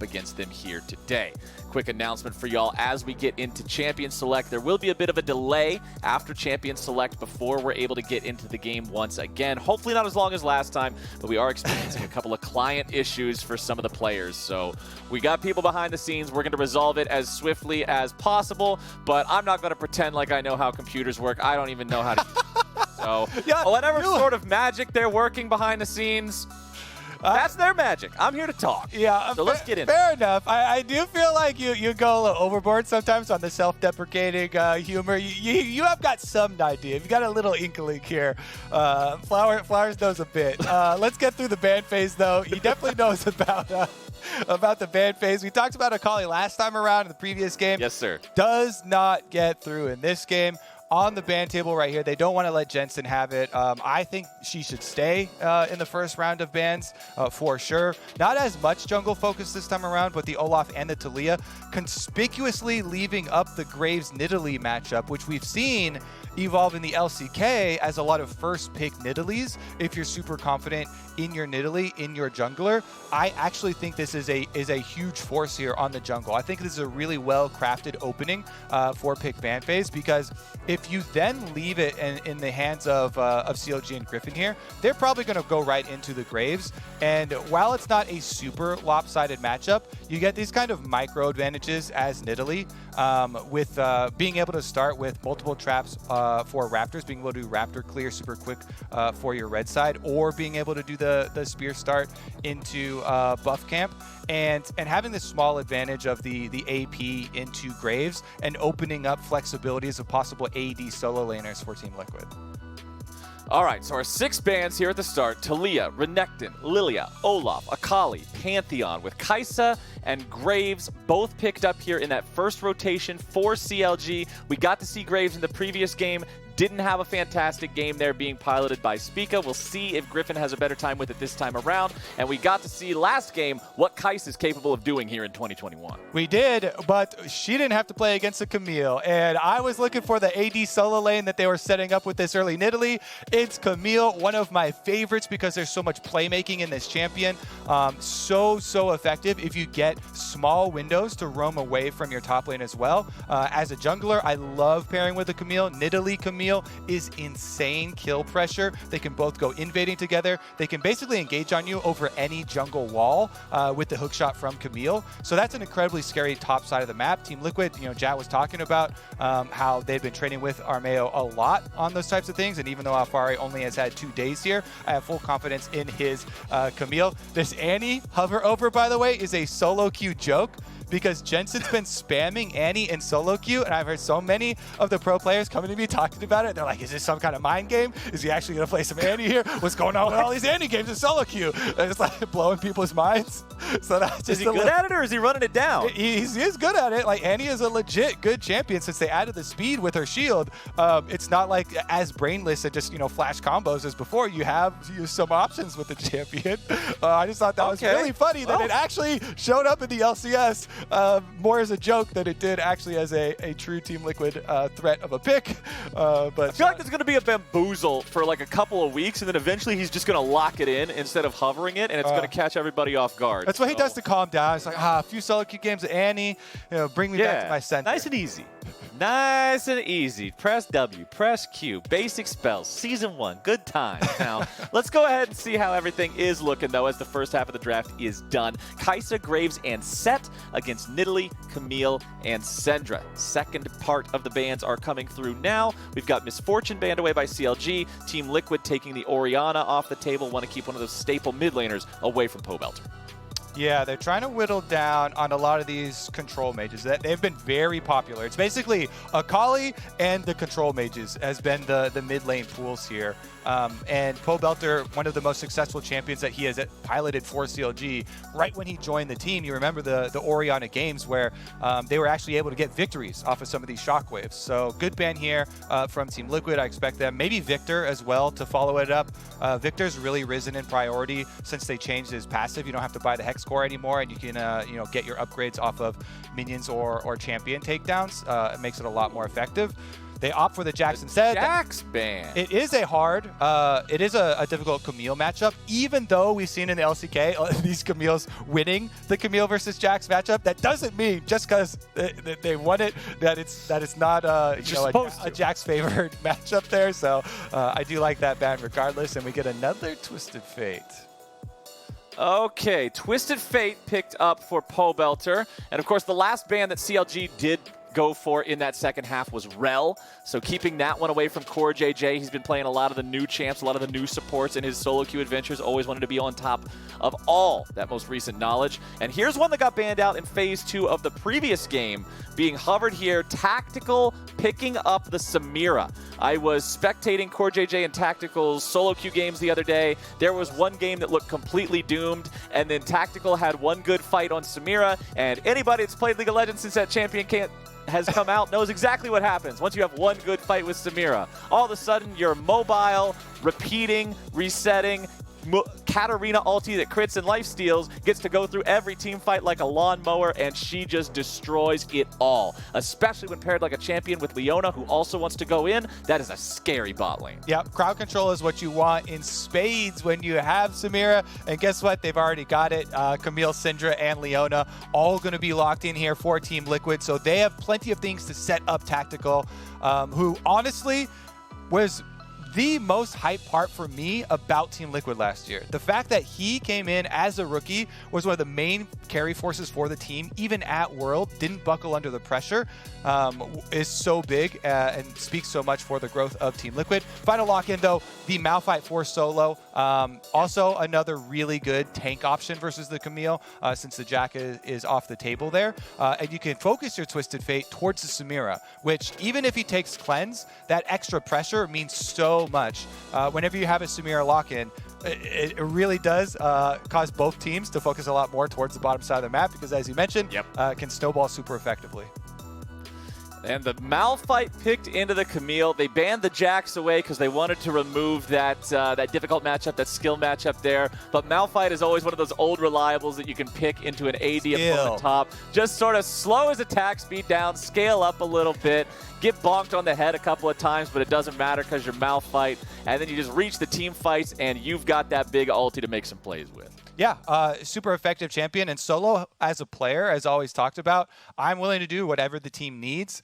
against them here today. Quick announcement for y'all as we get into Champion Select. There will be a bit of a delay after Champion Select before we're able to get into the game once again. Hopefully not as long as last time, but we are experiencing a couple of client issues for some of the players. So we got people behind the scenes. We're going to resolve it as swiftly as possible, but I'm not going to pretend like I know how computers work. I don't even know how to So yeah, whatever sort of magic they're working behind the scenes, that's their magic. I'm here to talk. Yeah, so let's get in. Fair enough. I do feel like you go a little overboard sometimes on the self-deprecating humor. You have got some idea. You've got a little inkling here. Flowers knows a bit. Let's get through the ban phase, though. He definitely knows about the ban phase. We talked about Akali last time around in the previous game. Yes, sir. Does not get through in this game. On the ban table right here, they don't want to let Jensen have it. I think she should stay in the first round of bans for sure. Not as much jungle focus this time around, but the Olaf and the Taliyah conspicuously leaving up the Graves-Nidalee matchup, which we've seen evolve in the LCK as a lot of first pick Nidalees. If you're super confident in your Nidalee, in your jungler, I actually think this is a huge force here on the jungle. I think this is a really well crafted opening for pick ban phase, because if you then leave it in the hands of CLG and Griffin here, they're probably going to go right into the Graves. And while it's not a super lopsided matchup, you get these kind of micro advantages as Nidalee with being able to start with multiple traps for Raptors, being able to do Raptor clear super quick for your red side, or being able to do the spear start into buff camp, and having this small advantage of the AP into Graves and opening up flexibilities of possible AD solo laners for Team Liquid. All right, so our 6 bans here at the start: Taliyah, Renekton, Lilia, Olaf, Akali, Pantheon, with Kai'Sa and Graves both picked up here in that first rotation for CLG. We got to see Graves in the previous game. Didn't have a fantastic game there being piloted by Spica. We'll see if Griffin has a better time with it this time around. And we got to see last game what Kai'Sa is capable of doing here in 2021. We did, but she didn't have to play against a Camille. And I was looking for the AD solo lane that they were setting up with this early Nidalee. It's Camille, one of my favorites because there's so much playmaking in this champion. So effective if you get small windows to roam away from your top lane as well. As a jungler, I love pairing with a Camille. Nidalee Camille is insane kill pressure. They can both go invading together. They can basically engage on you over any jungle wall with the hookshot from Camille. So that's an incredibly scary top side of the map. Team Liquid, Jat was talking about how they've been training with Armeo a lot on those types of things. And even though Alfari only has had 2 days here, I have full confidence in his Camille. This Annie hover over, by the way, is a solo queue joke, because Jensen's been spamming Annie in solo queue, and I've heard so many of the pro players coming to me talking about it. They're like, is this some kind of mind game? Is he actually going to play some Annie here? What's going on with all these Annie games in solo queue? And it's like blowing people's minds. So that's just is he good at it, or is he running it down? He is good at it. Like, Annie is a legit good champion since they added the speed with her shield. It's not like as brainless and just, flash combos as before. You have some options with the champion. I just thought that was really funny that it actually showed up in the LCS more as a joke than it did actually as a true Team Liquid threat of a pick. But I feel like there's going to be a bamboozle for like a couple of weeks, and then eventually he's just going to lock it in instead of hovering it, and it's going to catch everybody off guard. That's what he does to calm down. It's like, a few solo queue games of Annie, bring me back to my center. Nice and easy. Nice and easy. Press W, press Q, basic spells, season 1, good time. Now, let's go ahead and see how everything is looking, though, as the first half of the draft is done. Kai'Sa, Graves, and Sett against Nidalee, Camille, and Syndra. Second part of the bans are coming through now. We've got Misfortune banned away by CLG. Team Liquid taking the Orianna off the table. Want to keep one of those staple mid laners away from Pobelter. Yeah, they're trying to whittle down on a lot of these control mages. They've been very popular. It's basically Akali and the control mages has been the mid lane pools here. And Pobelter, one of the most successful champions that he has piloted for CLG, right when he joined the team, you remember the Orianna games where they were actually able to get victories off of some of these shockwaves. So good ban here from Team Liquid. I expect them, maybe Victor as well, to follow it up. Victor's really risen in priority since they changed his passive. You don't have to buy the Hex Core anymore, and you can get your upgrades off of minions or champion takedowns. It makes it a lot more effective. They opt for the Jax instead. Jax ban. It is a hard, it is a difficult Camille matchup, even though we've seen in the LCK these Camille's winning the Camille versus Jax matchup. That doesn't mean just because they won it that it's not a Jax favored matchup there. So I do like that ban regardless, and we get another Twisted Fate. Okay, Twisted Fate picked up for Pobelter. And of course, the last ban that CLG did go for in that second half was Rel. So keeping that one away from Core JJ. He's been playing a lot of the new champs, a lot of the new supports in his solo queue adventures. Always wanted to be on top of all that most recent knowledge. And here's one that got banned out in phase 2 of the previous game, being hovered here. Tactical picking up the Samira. I was spectating Core JJ and Tactical's solo queue games the other day. There was one game that looked completely doomed, and then Tactical had one good fight on Samira, and anybody that's played League of Legends since that champion has come out knows exactly what happens once you have one good fight with Samira. All of a sudden, you're mobile, repeating, resetting. Katarina ulti that crits and life steals gets to go through every team fight like a lawnmower, and she just destroys it all. Especially when paired like a champion with Leona, who also wants to go in. That is a scary bot lane. Yep, crowd control is what you want in spades when you have Samira. And guess what? They've already got it. Camille, Syndra, and Leona all going to be locked in here for Team Liquid. So they have plenty of things to set up Tactical, who honestly was the most hype part for me about Team Liquid last year. The fact that he came in as a rookie, was one of the main carry forces for the team, even at World, didn't buckle under the pressure, is so big and speaks so much for the growth of Team Liquid. Final lock-in though, the Malphite for solo. Also another really good tank option versus the Camille, since the Jack is off the table there. And you can focus your Twisted Fate towards the Samira, which even if he takes cleanse, that extra pressure means so much. Whenever you have a Samira lock-in, it really does cause both teams to focus a lot more towards the bottom side of the map because, as you mentioned, can snowball super effectively. And the Malphite picked into the Camille. They banned the Jax away because they wanted to remove that difficult matchup, that skill matchup there. But Malphite is always one of those old reliables that you can pick into an AD up on the top. Just sort of slow his attack speed down, scale up a little bit, get bonked on the head a couple of times, but it doesn't matter because you're Malphite. And then you just reach the team fights, and you've got that big ulti to make some plays with. Yeah, super effective champion. And solo, as a player, as always talked about, I'm willing to do whatever the team needs.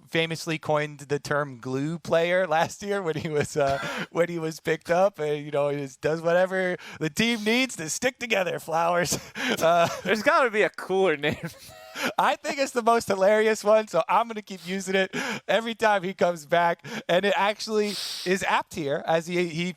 Famously coined the term glue player last year when he was picked up. And, he just does whatever the team needs to stick together. Flowers. There's got to be a cooler name. I think it's the most hilarious one, so I'm going to keep using it every time he comes back. And it actually is apt here as he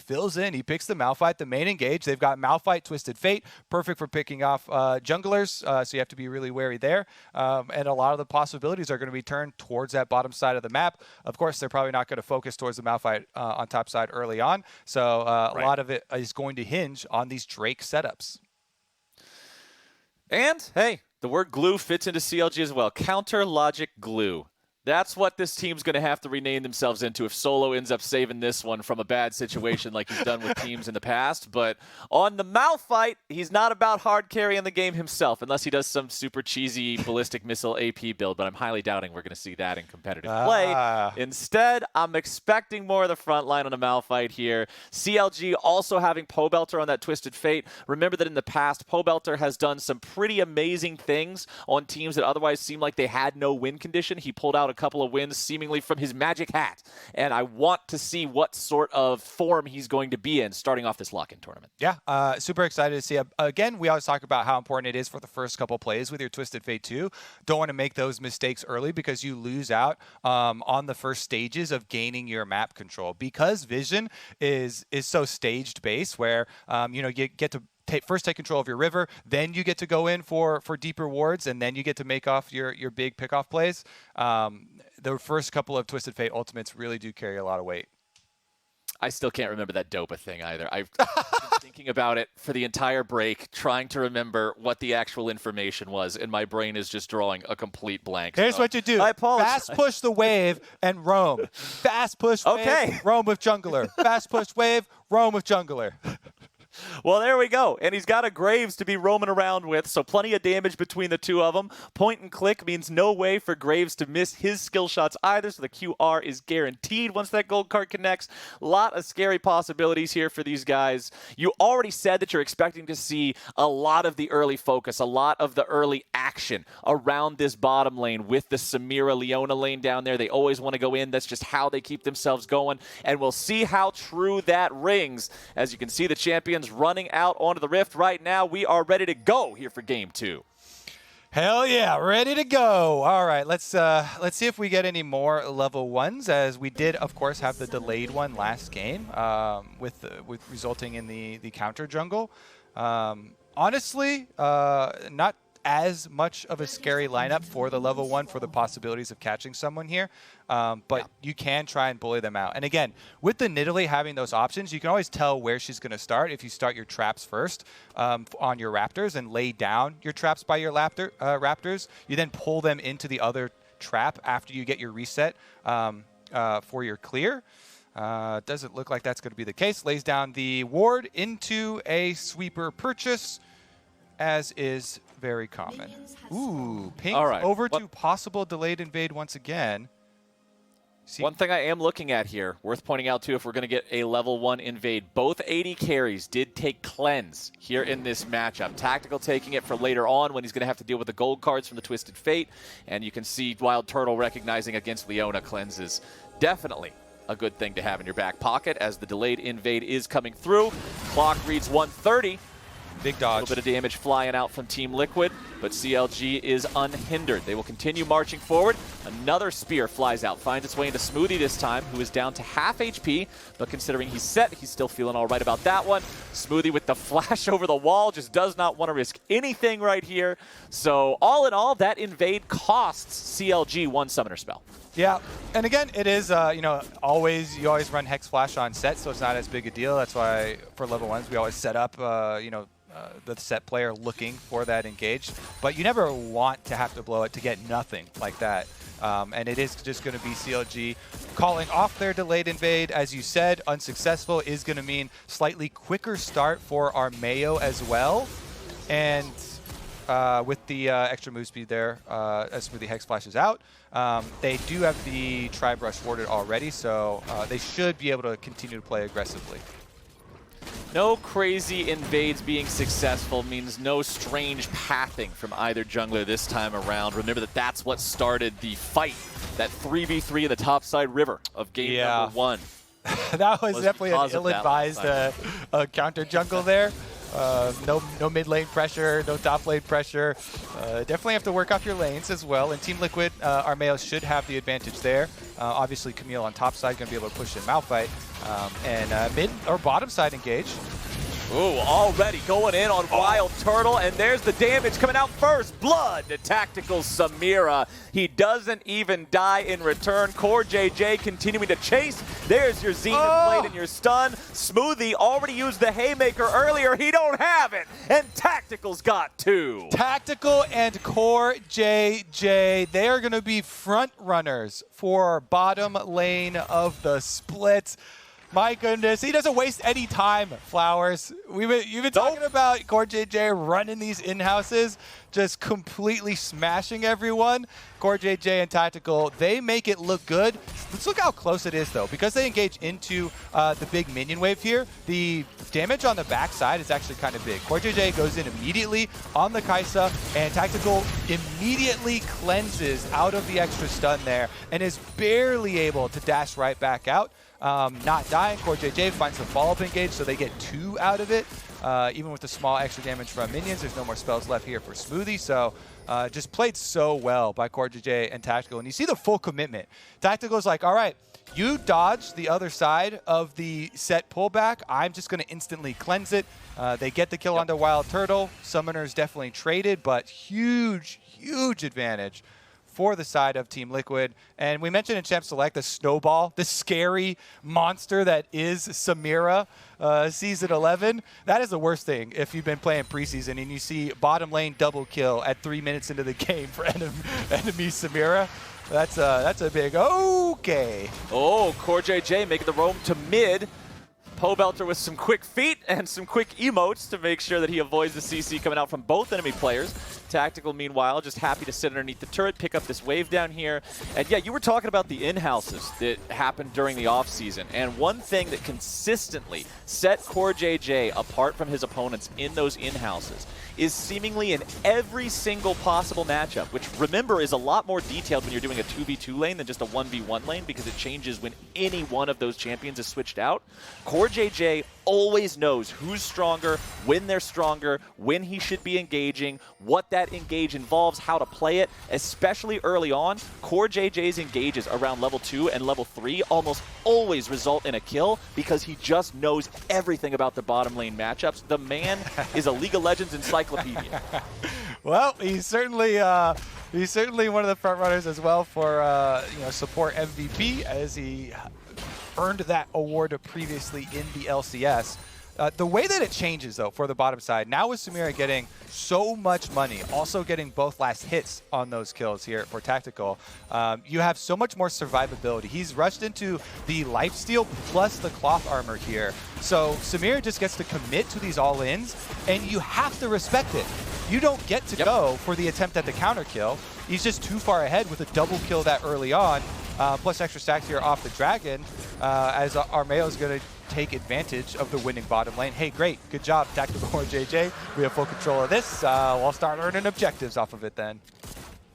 fills in. He picks the Malphite, the main engage. They've got Malphite, Twisted Fate, perfect for picking off junglers, so you have to be really wary there. And a lot of the possibilities are going to be turned towards that bottom side of the map. Of course, they're probably not going to focus towards the Malphite on top side early on, so a lot of it is going to hinge on these Drake setups. And, hey, the word glue fits into CLG as well. Counter logic glue. That's what this team's going to have to rename themselves into if Solo ends up saving this one from a bad situation like he's done with teams in the past. But on the Malphite, he's not about hard carrying the game himself, unless he does some super cheesy ballistic missile AP build, but I'm highly doubting we're going to see that in competitive play. Instead, I'm expecting more of the front line on the Malphite here. CLG also having Pobelter on that Twisted Fate. Remember that in the past, Pobelter has done some pretty amazing things on teams that otherwise seemed like they had no win condition. He pulled out a couple of wins seemingly from his magic hat, and I want to see what sort of form he's going to be in starting off this lock-in tournament. Yeah, super excited to see. Again, we always talk about how important it is for the first couple plays with your Twisted Fate 2. Don't want to make those mistakes early because you lose out on the first stages of gaining your map control, because Vision is so staged based where you get to first take control of your river, then you get to go in for deeper wards, and then you get to make off your big pick-off plays. The first couple of Twisted Fate ultimates really do carry a lot of weight. I still can't remember that Dopa thing either. I've been thinking about it for the entire break, trying to remember what the actual information was, and my brain is just drawing a complete blank. Here's what you do. I apologize. Fast push the wave and roam. Fast push wave, roam with jungler. Fast push wave, roam with jungler. Well, there we go. And he's got a Graves to be roaming around with, so plenty of damage between the two of them. Point and click means no way for Graves to miss his skill shots either, so the QR is guaranteed once that gold card connects. A lot of scary possibilities here for these guys. You already said that you're expecting to see a lot of the early focus, a lot of the early action around this bottom lane with the Samira Leona lane down there. They always want to go in. That's just how they keep themselves going, and we'll see how true that rings. As you can see, the champions running out onto the Rift right now. We are ready to go here for Game 2. Hell yeah, ready to go. All right, let's see if we get any more level 1s, as we did, of course, have the delayed one last game, with resulting in the counter jungle. Honestly, not as much of a scary lineup for the level 1 for the possibilities of catching someone here, but you can try and bully them out. And again, with the Nidalee having those options, you can always tell where she's going to start if you start your traps first on your Raptors and lay down your traps by your Raptors. You then pull them into the other trap after you get your reset for your clear. Doesn't look like that's going to be the case. Lays down the ward into a sweeper purchase, as is very common. Ooh, ping over to possible delayed invade once again. One thing I am looking at here, worth pointing out too, if we're going to get a level 1 invade, both AD carries did take cleanse here in this matchup. Tactical taking it for later on when he's going to have to deal with the gold cards from the Twisted Fate, and you can see Wild Turtle recognizing against Leona cleanses. Definitely a good thing to have in your back pocket as the delayed invade is coming through. Clock reads 1:30. Big dodge. A little bit of damage flying out from Team Liquid, but CLG is unhindered. They will continue marching forward. Another spear flies out, finds its way into Smoothie this time, who is down to half HP, but considering he's set, he's still feeling all right about that one. Smoothie with the flash over the wall, just does not want to risk anything right here. So all in all, that invade costs CLG one summoner spell. Yeah, and again, it is, you always run Hex Flash on set, so it's not as big a deal. That's why for level 1s, we always set up, the set player looking for that engage. But you never want to have to blow it to get nothing like that. And it is just going to be CLG calling off their delayed invade. As you said, unsuccessful is going to mean slightly quicker start for our Mayo as well. And with the extra move speed there, as Smoothie Hex flashes out, they do have the Tri-Brush warded already, so they should be able to continue to play aggressively. No crazy invades being successful means no strange pathing from either jungler this time around. Remember that that's what started the fight, that 3v3 in the topside river of game number 1. That was definitely an ill-advised counter jungle there. No mid lane pressure, no top lane pressure. Definitely have to work off your lanes as well. And Team Liquid, Armeo should have the advantage there. Obviously, Camille on top side going to be able to push in Malphite. And mid or bottom side engage. Ooh, already going in on Wild Turtle, and there's the damage coming out first. Blood to Tactical Samira. He doesn't even die in return. Core JJ continuing to chase. There's your Zenith Blade and your stun. Smoothie already used the Haymaker earlier. He don't have it, and Tactical's got 2. Tactical and Core JJ, they are going to be front runners for bottom lane of the split. My goodness, he doesn't waste any time, Flowers. You've been talking about Core JJ running these in-houses, just completely smashing everyone. Core JJ and Tactical, they make it look good. Let's look how close it is, though. Because they engage into the big minion wave here, the damage on the backside is actually kind of big. Core JJ goes in immediately on the Kai'Sa, and Tactical immediately cleanses out of the extra stun there and is barely able to dash right back out. Not dying. Core JJ finds the follow-up engage, so they get 2 out of it. Even with the small extra damage from minions, there's no more spells left here for Smoothie, so just played so well by Core JJ and Tactical. And you see the full commitment. Tactical's like, all right, you dodge the other side of the set pullback. I'm just going to instantly cleanse it. They get the kill onto Wild Turtle. Summoners definitely traded, but huge, huge advantage for the side of Team Liquid. And we mentioned in Champ Select the snowball, the scary monster that is Samira Season 11. That is the worst thing if you've been playing preseason and you see bottom lane double kill at 3 minutes into the game for enemy Samira. That's a big okay. Oh, Core JJ making the roam to mid. Pobelter with some quick feet and some quick emotes to make sure that he avoids the CC coming out from both enemy players. Tactical, meanwhile, just happy to sit underneath the turret, pick up this wave down here. And yeah, you were talking about the in-houses that happened during the offseason. And one thing that consistently set CoreJJ apart from his opponents in those in-houses is seemingly in every single possible matchup, which, remember, is a lot more detailed when you're doing a 2v2 lane than just a 1v1 lane, because it changes when any one of those champions is switched out. CoreJJ always knows who's stronger, when they're stronger, when he should be engaging, what that engage involves, how to play it, especially early on. CoreJJ's engages around level 2 and level 3 almost always result in a kill because he just knows everything about the bottom lane matchups. The man is a League of Legends encyclopedia. Well, he's certainly one of the front runners as well for support MVP, as he earned that award previously in the LCS. The way that it changes, though, for the bottom side, now with Samira getting so much money, also getting both last hits on those kills here for Tactical, you have so much more survivability. He's rushed into the lifesteal plus the cloth armor here. So Samira just gets to commit to these all-ins, and you have to respect it. You don't get to go for the attempt at the counter kill. He's just too far ahead with a double kill that early on, plus extra stacks here off the dragon, as Armeo's going to take advantage of the winning bottom lane. Hey, great. Good job, Tactical CoreJJ. We have full control of this. We'll start earning objectives off of it then.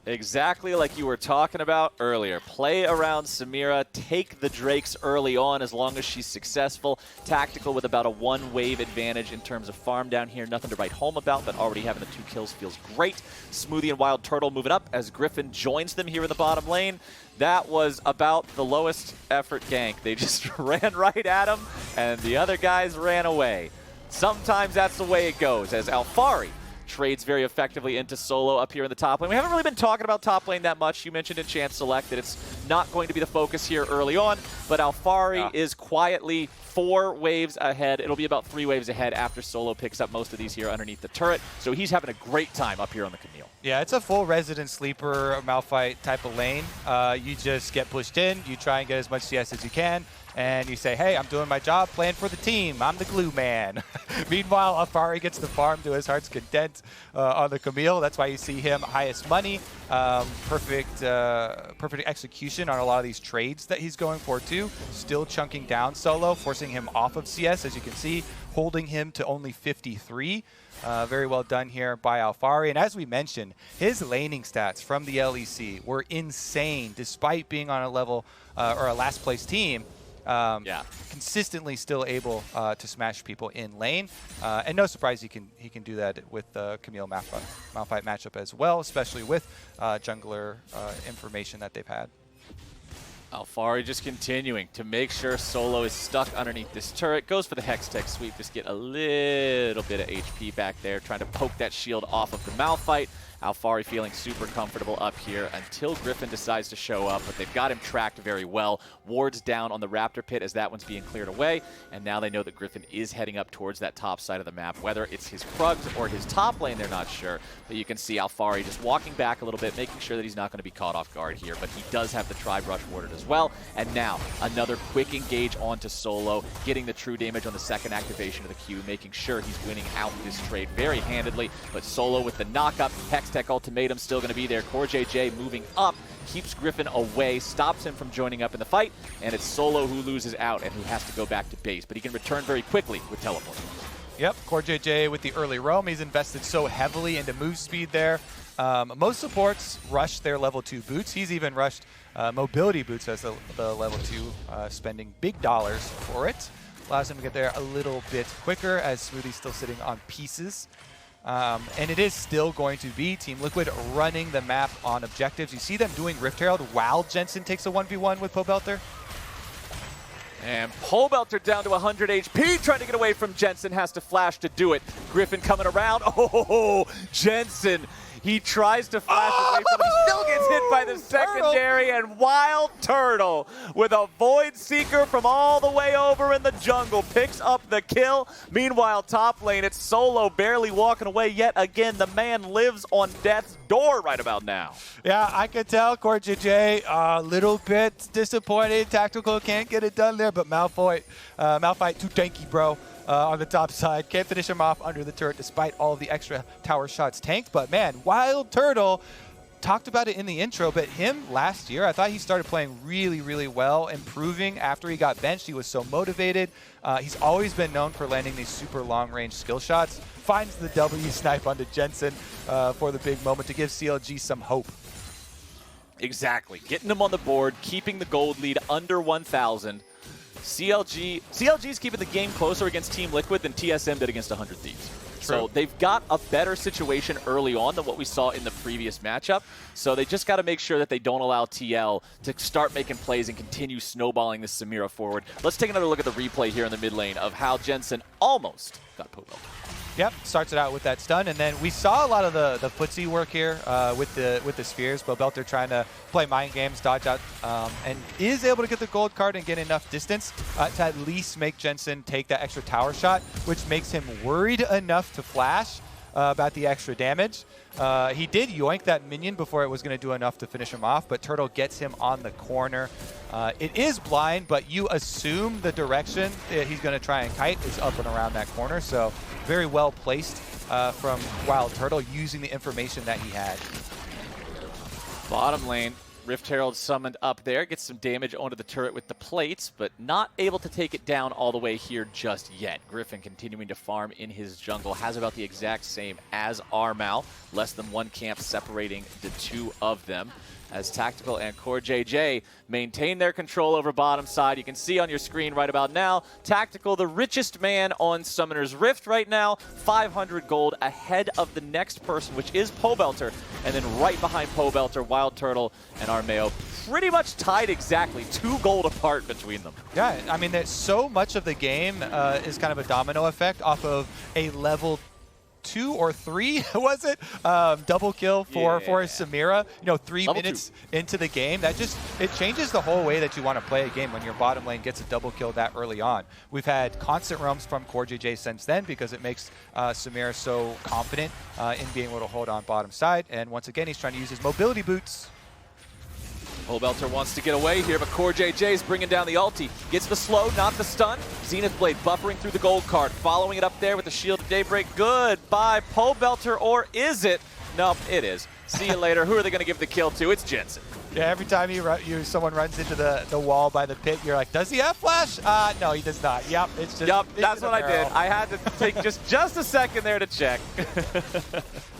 Exactly like you were talking about earlier. Play around Samira, take the Drakes early on as long as she's successful. Tactical with about a 1-wave advantage in terms of farm down here. Nothing to write home about, but already having the 2 kills feels great. Smoothie and Wild Turtle moving up as Griffin joins them here in the bottom lane. That was about the lowest effort gank. They just ran right at him, and the other guys ran away. Sometimes that's the way it goes, as Alphari trades very effectively into solo up here in the top lane. We haven't really been talking about top lane that much. You mentioned in Chance Select that it's not going to be the focus here early on, but Alphari is quietly 4 waves ahead. It'll be about 3 waves ahead after solo picks up most of these here underneath the turret. So he's having a great time up here on the Camille. Yeah, it's a full resident sleeper Malphite type of lane. You just get pushed in, you try and get as much CS as you can, and you say, hey, I'm doing my job, playing for the team. I'm the glue man. Meanwhile, Alphari gets the farm to his heart's content on the Camille. That's why you see him highest money. Perfect execution on a lot of these trades that he's going for, too. Still chunking down solo, forcing him off of CS, as you can see, holding him to only 53. Very well done here by Alphari. And as we mentioned, his laning stats from the LEC were insane, despite being on a level or a last place team. Consistently still able to smash people in lane, and no surprise he can do that with the Camille Malphite matchup as well, especially with jungler information that they've had. Alphari just continuing to make sure Solo is stuck underneath this turret. Goes for the Hextech sweep, just get a little bit of HP back there, trying to poke that shield off of the Malphite. Alphari feeling super comfortable up here until Griffin decides to show up, but they've got him tracked very well. Wards down on the Raptor Pit as that one's being cleared away, and now they know that Griffin is heading up towards that top side of the map. Whether it's his Krugs or his top lane, they're not sure, but you can see Alphari just walking back a little bit, making sure that he's not going to be caught off guard here, but he does have the Tri-Brush warded as well, and now another quick engage onto Solo, getting the true damage on the second activation of the Q, making sure he's winning out this trade very handedly, but Solo with the knock-up, Hextech ultimatum still going to be there. CoreJJ moving up, keeps Griffin away, stops him from joining up in the fight, and it's Solo who loses out and who has to go back to base, but he can return very quickly with teleport. Yep, CoreJJ with the early roam. He's invested so heavily into move speed there. Most supports rush their level 2 boots. He's even rushed mobility boots as the level 2, spending big dollars for it. Allows him to get there a little bit quicker as Smoothie's still sitting on pieces. And it is still going to be Team Liquid running the map on objectives. You see them doing Rift Herald while Jensen takes a 1v1 with Pobelter. And Pobelter down to 100 HP, trying to get away from Jensen, has to flash to do it. Griffin coming around. Oh, Jensen He tries to flash away, but he still gets hit by the secondary, and Wild Turtle with a Void Seeker from all the way over in the jungle picks up the kill. Meanwhile, top lane, it's Solo barely walking away yet again. The man lives on death's door right about now. Yeah, I could tell CoreJJ a little bit disappointed. Tactical can't get it done there, but Malphite too tanky, bro. On the top side. Can't finish him off under the turret despite all the extra tower shots tanked. But man, Wild Turtle, talked about it in the intro, but him last year, I thought he started playing really, really well, improving after he got benched. He was so motivated. He's always been known for landing these super long-range skill shots. Finds the W snipe onto Jensen for the big moment to give CLG some hope. Exactly. Getting him on the board, keeping the gold lead under 1,000. CLG's keeping the game closer against Team Liquid than TSM did against 100 Thieves. True. So they've got a better situation early on than what we saw in the previous matchup. So they just got to make sure that they don't allow TL to start making plays and continue snowballing this Samira forward. Let's take another look at the replay here in the mid lane of how Jensen almost got Pobelt. Yep, starts it out with that stun, and then we saw a lot of the footsie work here with the spears. Pobelter trying to play mind games, dodge out, and is able to get the gold card and get enough distance to at least make Jensen take that extra tower shot, which makes him worried enough to flash about the extra damage. He did yoink that minion before it was going to do enough to finish him off, but Turtle gets him on the corner. It is blind, but you assume the direction that he's going to try and kite is up and around that corner, so very well placed from Wild Turtle using the information that he had. Bottom lane, Rift Herald summoned up there, gets some damage onto the turret with the plates, but not able to take it down all the way here just yet. Griffin continuing to farm in his jungle, has about the exact same as Armau, less than one camp separating the two of them. As Tactical and CoreJJ maintain their control over bottom side. You can see on your screen right about now, Tactical, the richest man on Summoner's Rift right now, 500 gold ahead of the next person, which is Pobelter. And then right behind Pobelter, Wild Turtle and Armeo, pretty much tied exactly, 2 gold apart between them. Yeah, I mean, there's so much of the game is kind of a domino effect off of a level 2 or 3, was it? Double kill for Samira. You know, 3 Level minutes into the game. That just, it changes the whole way that you want to play a game when your bottom lane gets a double kill that early on. We've had constant roams from CoreJJ since then because it makes Samira so confident in being able to hold on bottom side. And once again, he's trying to use his mobility boots. Pobelter wants to get away here, but CoreJJ's bringing down the ulti. Gets the slow, not the stun. Zenith Blade buffering through the gold card, following it up there with the Shield of Daybreak. Goodbye, Pobelter, or is it? Nope, it is. See you later. Who are they going to give the kill to? It's Jensen. Yeah, every time someone runs into the wall by the pit, you're like, does he have flash? No, he does not. Yep, it's just. Yep, that's what I did. I had to take just a second there to check.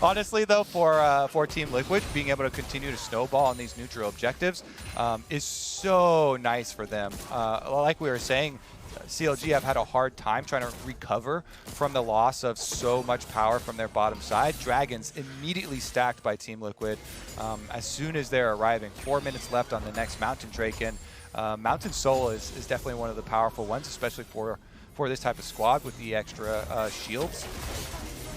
Honestly, though, for Team Liquid, being able to continue to snowball on these neutral objectives is so nice for them. Like we were saying, CLG have had a hard time trying to recover from the loss of so much power from their bottom side. Dragons immediately stacked by Team Liquid as soon as they're arriving. 4 minutes left on the next Mountain Drake, and Mountain Soul is definitely one of the powerful ones, especially for this type of squad with the extra shields.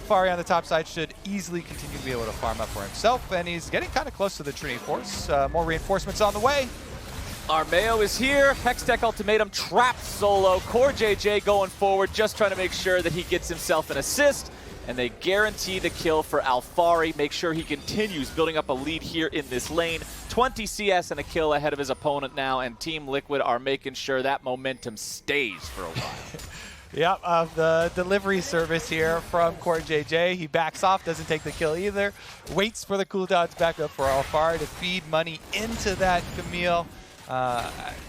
Fari on the top side should easily continue to be able to farm up for himself, and he's getting kind of close to the Trinity Force. More reinforcements on the way. Armeo is here. Hextech Ultimatum trapped Solo. CoreJJ going forward, just trying to make sure that he gets himself an assist. And they guarantee the kill for Alphari. Make sure he continues building up a lead here in this lane. 20 CS and a kill ahead of his opponent now. And Team Liquid are making sure that momentum stays for a while. Yep, the delivery service here from CoreJJ. He backs off, doesn't take the kill either. Waits for the cooldowns back up for Alphari to feed money into that Camille.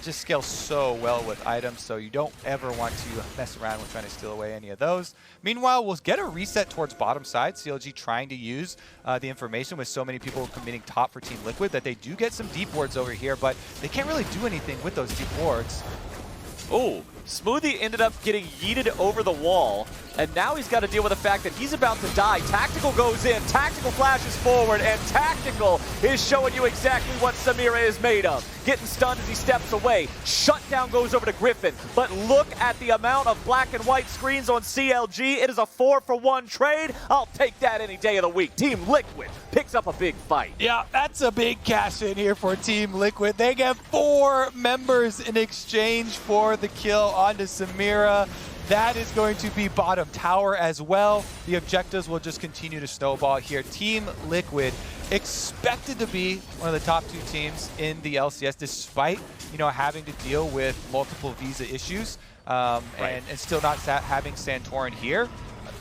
Just scales so well with items, so you don't ever want to mess around with trying to steal away any of those. Meanwhile, we'll get a reset towards bottom side. CLG trying to use the information with so many people committing top for Team Liquid that they do get some deep wards over here, but they can't really do anything with those deep wards. Oh, Smoothie ended up getting yeeted over the wall, and now he's got to deal with the fact that he's about to die. Tactical goes in, Tactical flashes forward, and Tactical is showing you exactly what Samira is made of. getting stunned as he steps away. Shutdown goes over to Griffin, but look at the amount of black and white screens on CLG. It is a 4-for-1 trade. I'll take that any day of the week. Team Liquid picks up a big fight. Yeah, that's a big cash in here for Team Liquid. They get 4 members in exchange for the kill onto Samira. That is going to be bottom tower as well. The objectives will just continue to snowball here. Team Liquid expected to be one of the top 2 teams in the LCS, despite having to deal with multiple visa issues and still not having Santorin here.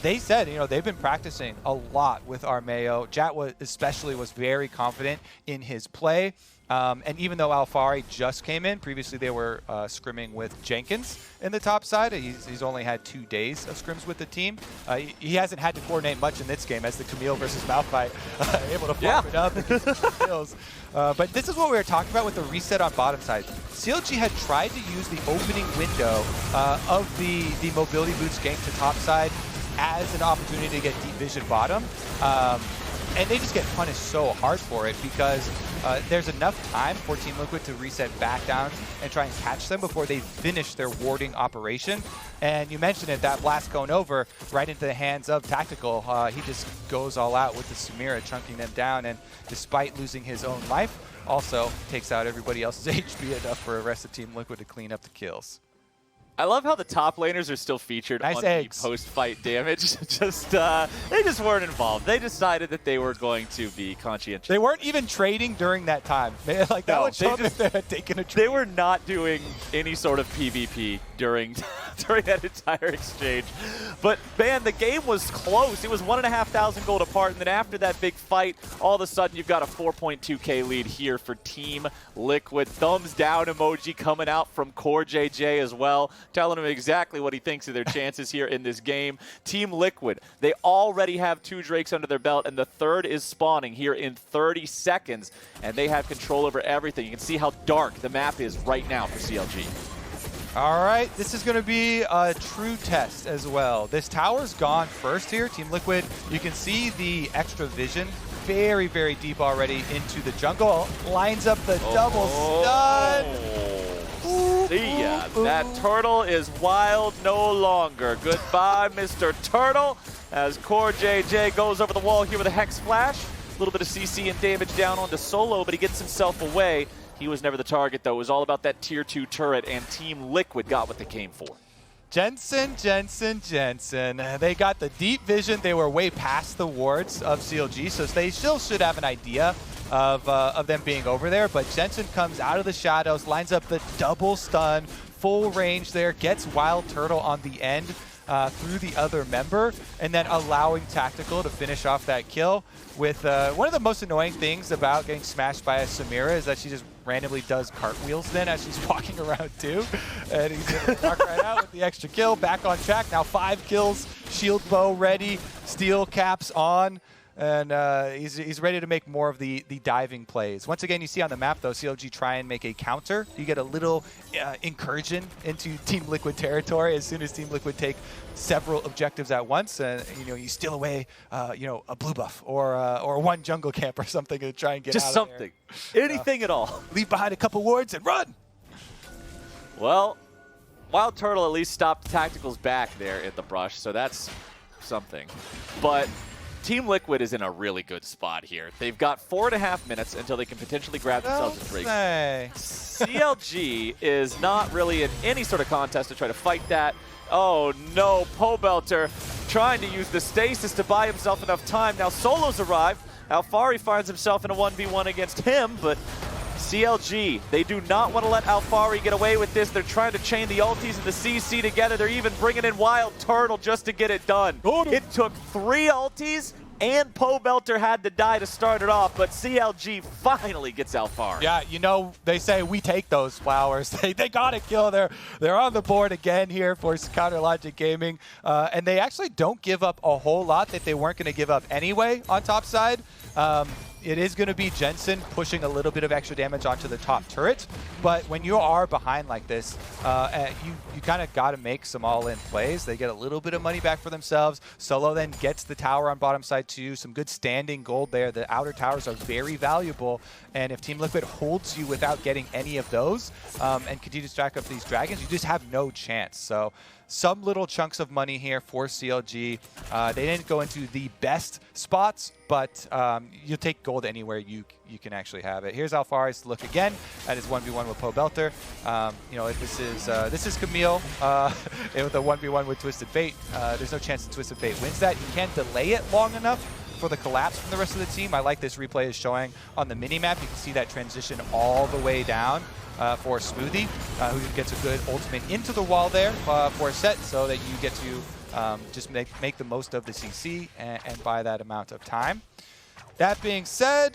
They said, they've been practicing a lot with Armeo. Jat especially was very confident in his play. And even though Alfari just came in, previously they were scrimming with Jenkins in the top side. He's only had 2 days of scrims with the team. He hasn't had to coordinate much in this game as the Camille versus Malphite able to farm it up and get some kills. But this is what we were talking about with the reset on bottom side. CLG had tried to use the opening window of the mobility boots gank to top side as an opportunity to get deep vision bottom. And they just get punished so hard for it because there's enough time for Team Liquid to reset back down and try and catch them before they finish their warding operation. And you mentioned it, that blast going over right into the hands of Tactical. He just goes all out with the Samira, chunking them down, and despite losing his own life, also takes out everybody else's HP enough for the rest of Team Liquid to clean up the kills. I love how the top laners are still featured on the post-fight damage. They just weren't involved. They decided that they were going to be conscientious. They weren't even trading during that time. Like that would show that they had taken a trade. They were not doing any sort of PvP during that entire exchange. But man, the game was close. It was 1,500 gold apart, and then after that big fight, all of a sudden you've got a 4.2k lead here for Team Liquid. Thumbs down emoji coming out from Core JJ as well, telling him exactly what he thinks of their chances here in this game. Team Liquid, they already have 2 Drakes under their belt, and the 3rd is spawning here in 30 seconds, and they have control over everything. You can see how dark the map is right now for CLG. All right, this is going to be a true test as well. This tower's gone first here. Team Liquid, you can see the extra vision very, very deep already into the jungle. Lines up the double stun. See ya. That turtle is wild no longer. Goodbye, Mr. Turtle, as Core JJ goes over the wall here with a Hex Flash. A little bit of CC and damage down onto Solo, but he gets himself away. He was never the target, though. It was all about that Tier 2 turret, and Team Liquid got what they came for. Jensen. They got the deep vision. They were way past the wards of CLG, so they still should have an idea of them being over there. But Jensen comes out of the shadows, lines up the double stun, full range there, gets Wild Turtle on the end through the other member, and then allowing Tactical to finish off that kill. With one of the most annoying things about getting smashed by a Samira is that she just randomly does cartwheels then as she's walking around too. And he's able to knock right out with the extra kill. Back on track. Now 5 kills. Shield bow ready. Steel caps on. And he's ready to make more of the diving plays. Once again, you see on the map, though, CLG try and make a counter. You get a little incursion into Team Liquid territory as soon as Team Liquid take several objectives at once. And, you steal away, a blue buff or one jungle camp or something to try and get just out something. of there. Anything at all. Leave behind a couple wards and run! Well, Wild Turtle at least stopped Tactical's back there in the brush, so that's something. But Team Liquid is in a really good spot here. They've got 4.5 minutes until they can potentially grab themselves a break. CLG is not really in any sort of contest to try to fight that. Oh no, Pobelter trying to use the stasis to buy himself enough time. Now Solo's arrived. Alfari finds himself in a 1v1 against him, but CLG, they do not want to let Alfari get away with this. They're trying to chain the ultis and the CC together. They're even bringing in Wild Turtle just to get it done. It took 3 ultis, and Pobelter had to die to start it off, but CLG finally gets Alfari. Yeah, they say we take those flowers. They got a kill. They're on the board again here for Counter Logic Gaming, and they actually don't give up a whole lot that they weren't going to give up anyway on top side. It is going to be Jensen pushing a little bit of extra damage onto the top turret, but when you are behind like this, you kind of got to make some all-in plays. They get a little bit of money back for themselves. Solo then gets the tower on bottom side too. Some good standing gold there. The outer towers are very valuable, and if Team Liquid holds you without getting any of those and continue to stack up these dragons, you just have no chance. So some little chunks of money here for CLG. They didn't go into the best spots, but you'll take gold anywhere you can actually have it. Here's Alphari's look again at his 1v1 with Po Belter. You know, this is Camille with a 1v1 with Twisted Fate. There's no chance that Twisted Fate wins that. He can't delay it long enough for the collapse from the rest of the team. I like this replay is showing on the mini-map. You can see that transition all the way down for Smoothie, who gets a good ultimate into the wall there for a set, so that you get to just make the most of the CC and buy that amount of time. That being said,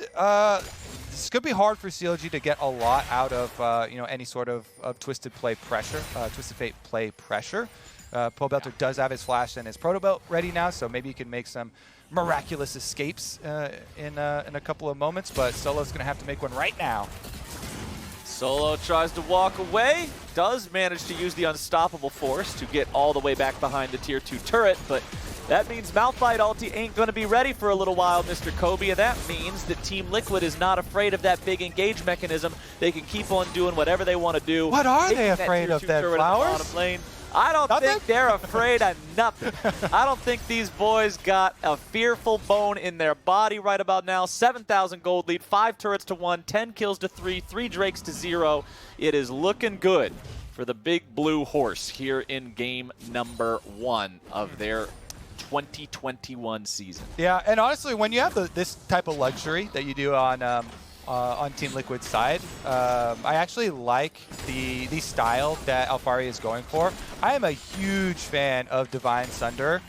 this could be hard for CLG to get a lot out of you know, any sort of Twisted Fate play pressure. Po Belter does have his flash and his proto belt ready now, so maybe you can make some miraculous escapes in a couple of moments, but Solo's going to have to make one right now. Solo tries to walk away, does manage to use the unstoppable force to get all the way back behind the tier 2 turret, but that means Malphite ulti ain't going to be ready for a little while, Mr. Kobe, and that means that Team Liquid is not afraid of that big engage mechanism. They can keep on doing whatever they want to do. What are they afraid of, then, Flowers? I don't think they're afraid of nothing. I don't think these boys got a fearful bone in their body right about now. 7,000 gold lead, 5 turrets to 1, 10 kills to 3, 3 drakes to 0. It is looking good for the big blue horse here in game number 1 of their 2021 season. Yeah, and honestly, when you have this type of luxury that you do on Team Liquid's side, I actually like the style that Alphari is going for. I am a huge fan of Divine Sunder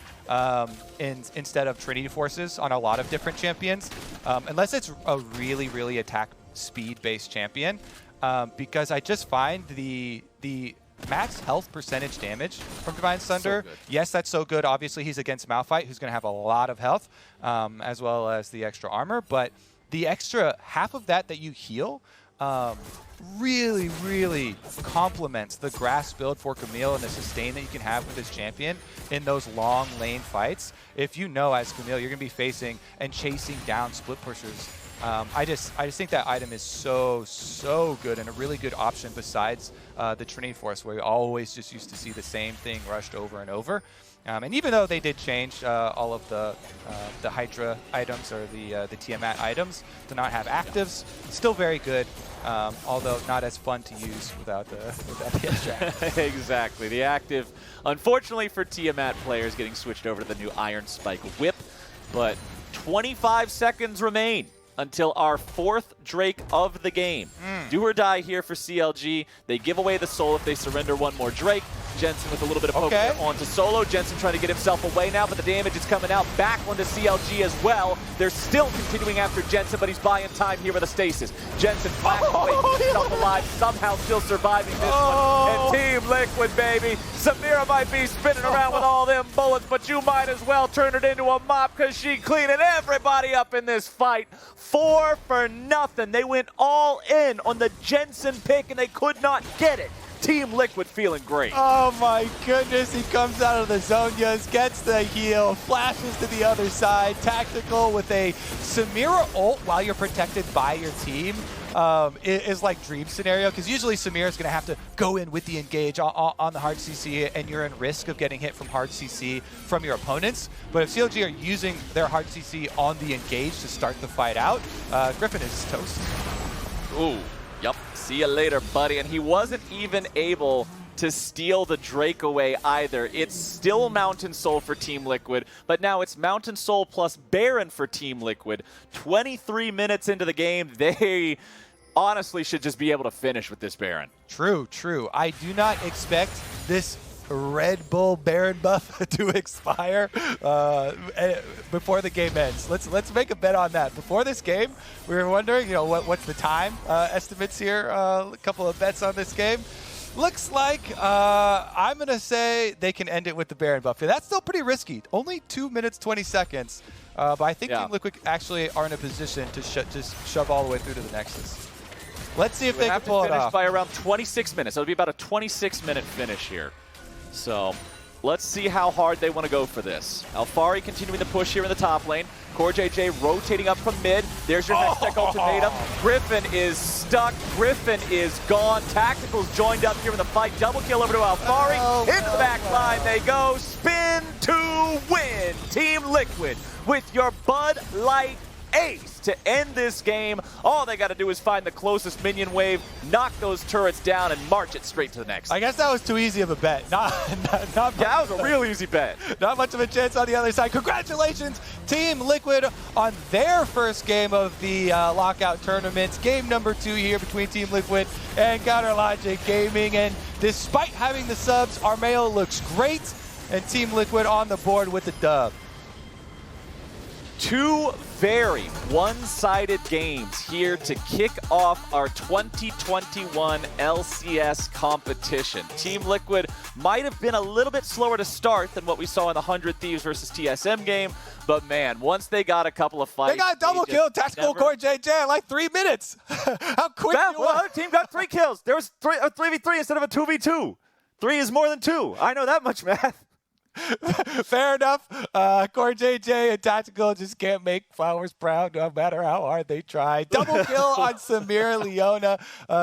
instead of Trinity Forces on a lot of different champions, unless it's a really, really attack speed-based champion, because I just find the max health percentage damage from Divine Sunder. So yes, that's so good. Obviously, he's against Malphite, who's going to have a lot of health, as well as the extra armor, but the extra half of that you heal really, really complements the grass build for Camille and the sustain that you can have with this champion in those long lane fights. If you know as Camille you're going to be facing and chasing down split pushers, I just think that item is so good and a really good option besides the Trinity Force, where we always just used to see the same thing rushed over and over. And even though they did change all of the Hydra items or the Tiamat items to not have actives, still very good, although not as fun to use without the extra. Exactly. The active, unfortunately for Tiamat players, getting switched over to the new Iron Spike whip, but 25 seconds remain until our 4th Drake of the game. Do or die here for CLG. They give away the soul if they surrender one more Drake. Jensen with a little bit of poke onto Solo. Jensen trying to get himself away now, but the damage is coming out back onto CLG as well. They're still continuing after Jensen, but he's buying time here with a stasis. Jensen backing away, keeps himself alive, somehow still surviving this one. And Team Liquid, baby. Samira might be spinning around with all them bullets, but you might as well turn it into a mop because she cleaning everybody up in this fight. 4 for nothing. They went all in on the Jensen pick, and they could not get it. Team Liquid feeling great. Oh my goodness, he comes out of the Zonias, gets the heal, flashes to the other side, tactical with a Samira ult while you're protected by your team. Is like dream scenario, because usually Samira is going to have to go in with the engage on the hard CC, and you're in risk of getting hit from hard CC from your opponents. But if CLG are using their hard CC on the engage to start the fight out, Griffin is toast. Ooh, yep. See you later, buddy. And he wasn't even able to steal the Drake away either. It's still Mountain Soul for Team Liquid, but now it's Mountain Soul plus Baron for Team Liquid. 23 minutes into the game, they honestly should just be able to finish with this Baron. True, true. I do not expect this Red Bull Baron buff to expire before the game ends. Let's make a bet on that. Before this game, we were wondering, what's the time estimates here? A couple of bets on this game. Looks like I'm going to say they can end it with the Baron buff. That's still pretty risky. Only 2 minutes, 20 seconds. But I think Team Liquid actually are in a position to just shove all the way through to the Nexus. Let's see if they can pull it off. By around 26 minutes. It'll be about a 26-minute finish here. So let's see how hard they want to go for this. Alphari continuing the push here in the top lane. CoreJJ rotating up from mid. There's your next tech ultimatum. Griffin is stuck. Griffin is gone. Tactical's joined up here in the fight. Double kill over to Alphari. Into the back line they go. Spin to win. Team Liquid with your Bud Light ace to end this game. All they got to do is find the closest minion wave, knock those turrets down, and march it straight to the next. I guess that was too easy of a bet. Not that was a real easy bet. Not much of a chance on the other side. Congratulations, Team Liquid, on their first game of the Lockout tournament. Game number 2 here between Team Liquid and Counter Logic Gaming. And despite having the subs, Armeo looks great, and Team Liquid on the board with the dub. 2 very one-sided games here to kick off our 2021 LCS competition. Team Liquid might have been a little bit slower to start than what we saw in the 100 Thieves versus TSM game, but man, once they got a couple of fights... They got double kill, Tactical CoreJJ in like 3 minutes. How quick the other team got 3 kills. There was 3v3 instead of a 2v2. 3 is more than 2. I know that much math. Fair enough. CoreJJ and Tactical just can't make Flowers proud no matter how hard they try. Double kill on Samir Leona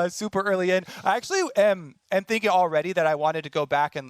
super early in. I actually am thinking already that I wanted to go back and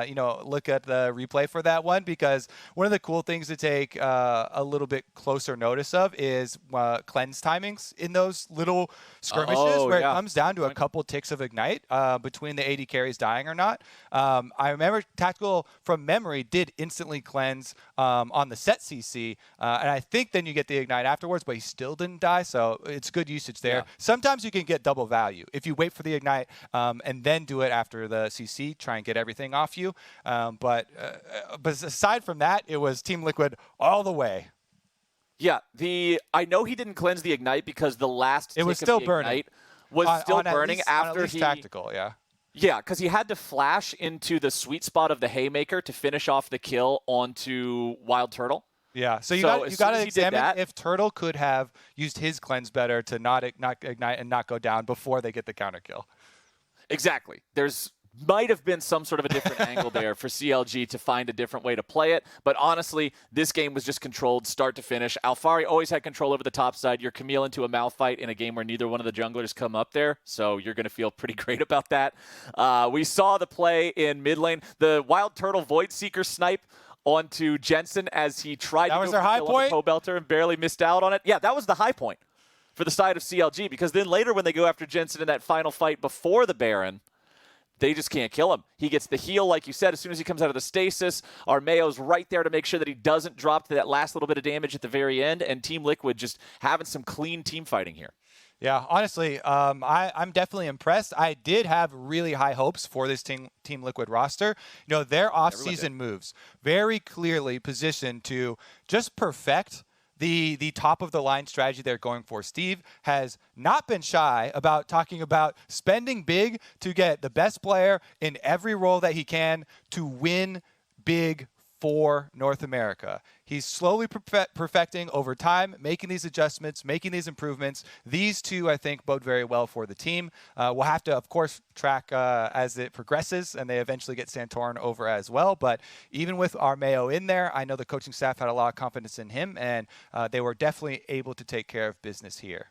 you know, look at the replay for that one, because one of the cool things to take a little bit closer notice of is cleanse timings in those little skirmishes where it comes down to a couple ticks of Ignite between the AD carries dying or not. I remember Tactical from memory did instantly cleanse on the set CC, and I think then you get the Ignite afterwards, but he still didn't die, so it's good usage there. Yeah. Sometimes you can get double value if you wait for the Ignite and then do it after the CC, try and get everything off you. But aside from that, it was Team Liquid all the way. Yeah, I know he didn't cleanse the Ignite because the last it was still burning. Was still burning after he Tactical, yeah. Yeah, because he had to flash into the sweet spot of the Haymaker to finish off the kill onto Wild Turtle. Yeah, so you got to examine if Turtle could have used his cleanse better to not ignite and not go down before they get the counter kill. Exactly. There's might have been some sort of a different angle there for CLG to find a different way to play it. But honestly, this game was just controlled start to finish. Alphari always had control over the top side. You're Camille into a mouth fight in a game where neither one of the junglers come up there. So you're going to feel pretty great about that. We saw the play in mid lane. The Wild Turtle Void Seeker snipe onto Jensen as he tried to go their high point? on the Belter and barely missed out on it. Yeah, that was the high point for the side of CLG, because then later when they go after Jensen in that final fight before the Baron, they just can't kill him. He gets the heal, like you said, as soon as he comes out of the stasis. Armeo's right there to make sure that he doesn't drop to that last little bit of damage at the very end, and Team Liquid just having some clean team fighting here. Yeah, honestly, I'm definitely impressed. I did have really high hopes for this Team Liquid roster. You know, their off-season moves very clearly positioned to just perfect the top-of-the-line strategy they're going for. Steve has not been shy about talking about spending big to get the best player in every role that he can to win big for North America. He's slowly perfecting over time, making these adjustments, making these improvements. These two, I think, bode very well for the team. We'll have to, of course, track as it progresses, and they eventually get Santorin over as well. But even with Armeo in there, I know the coaching staff had a lot of confidence in him, and they were definitely able to take care of business here.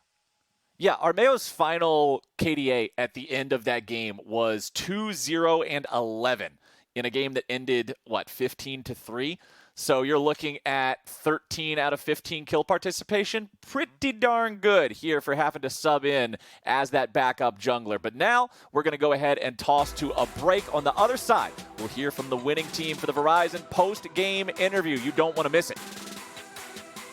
Yeah, Armeo's final KDA at the end of that game was 2-0 and 11 in a game that ended, 15-3? So you're looking at 13 out of 15 kill participation. Pretty darn good here for having to sub in as that backup jungler. But now we're going to go ahead and toss to a break. On the other side, we'll hear from the winning team for the Verizon post-game interview. You don't want to miss it.